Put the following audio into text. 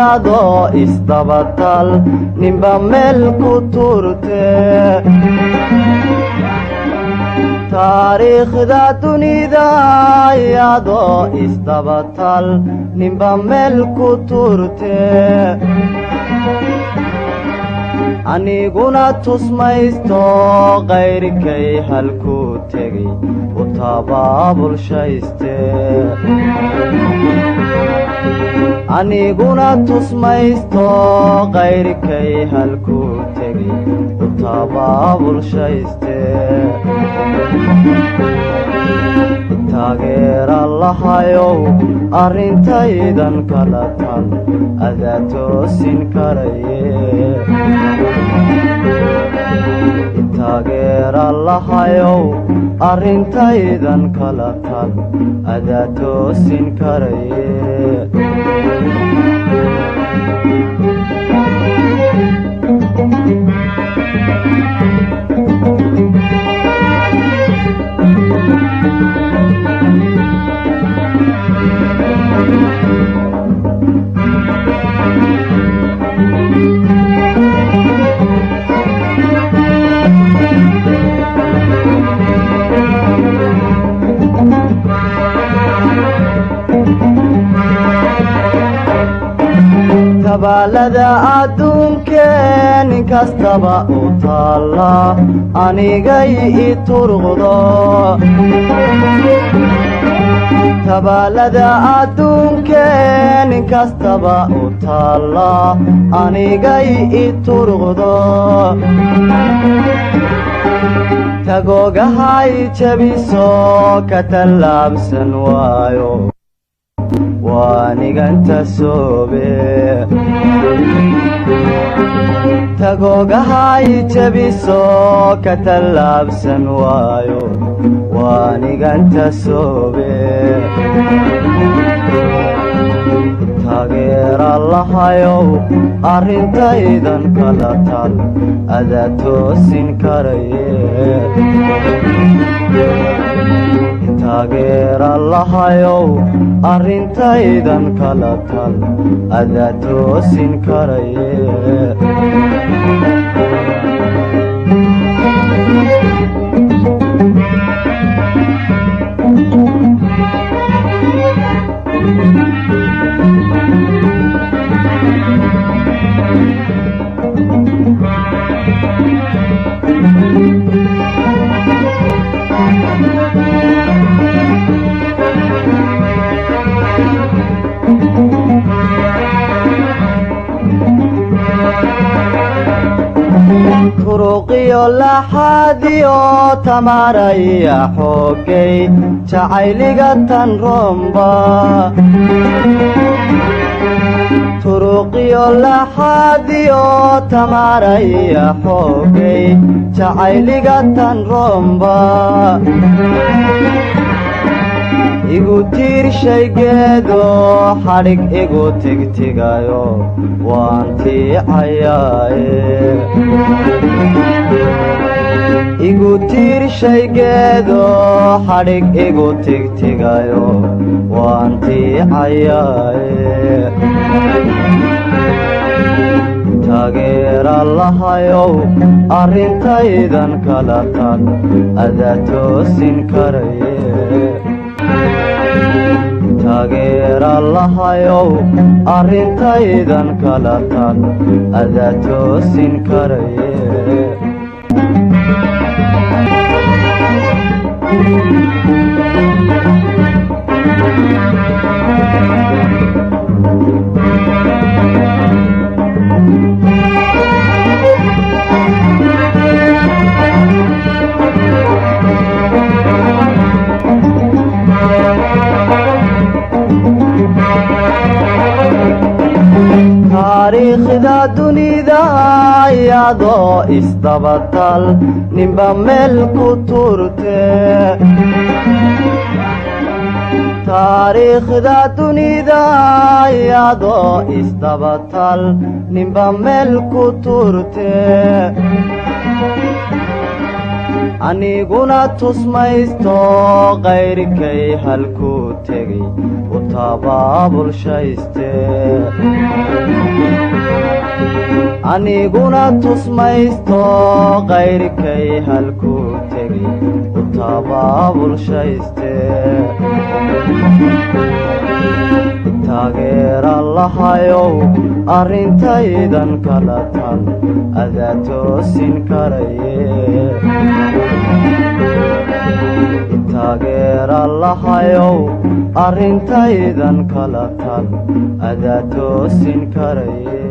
iyadoo isdabatal ninba meel ku turte taariikhda dunida iyadoo isdabatal ninba meel ku turte aniguna tusmaysto qayrkay halku tegay u tabaabulshayste aniguna tusmaysto qayrkay halku tegay u tabaabulshayste Itaageer Allahayow arrintaydan kala tan adaa toosin karaye Itaageer Allahayow arrintaydan kala tan adaa toosin karaye tabaalada adduunkeen inkastaba u taalla anigay i turqdo tabaalada adduunkeen inkastaba u taalla anigay i turqdo tagoogahay jabiso ka tallaabsan waayo waaniganta soobe tagoogahay jabiso ka tallaabsan waayo waaniganta soobe Itaageer Allahayow arrintaydan kala tal adaa toosin karaye Itaageer Allahayow arrintaydan kala tal adaa toosin karaye turuqiyo laxaadiyo tamaraya xoogay jacayliga tan romba turuqiyo laxaadiyo tamaraya xoogay jacayliga tan romba igu tiirshaygeedo xadhig igu tigtigayo waan tiicayaaye igu tiirshaygeedo xadhig igu tigtigayo waan tiicayaaye Itaageer Allahayow arrintaydan kala tan adaa toosin karaye Itaageer Allahayow arrintaydan kala tan adaa toosin karaye taariikhda dunida iyadoo isdabatal ninba meel ku turte taariikhda dunida iyadoo isdabatal ninba meel ku turte aniguna tusmaysto qayrkay halkuu tegay u tabaabulshayste aniguna tusmaysto qayrkay halkuu tegay u tabaabulshayste Itaageer Allahayow arrintaydan kala tan adaa toosin karaye Itaageer Allahayow arrintaydan kala tan adaa toosin karaye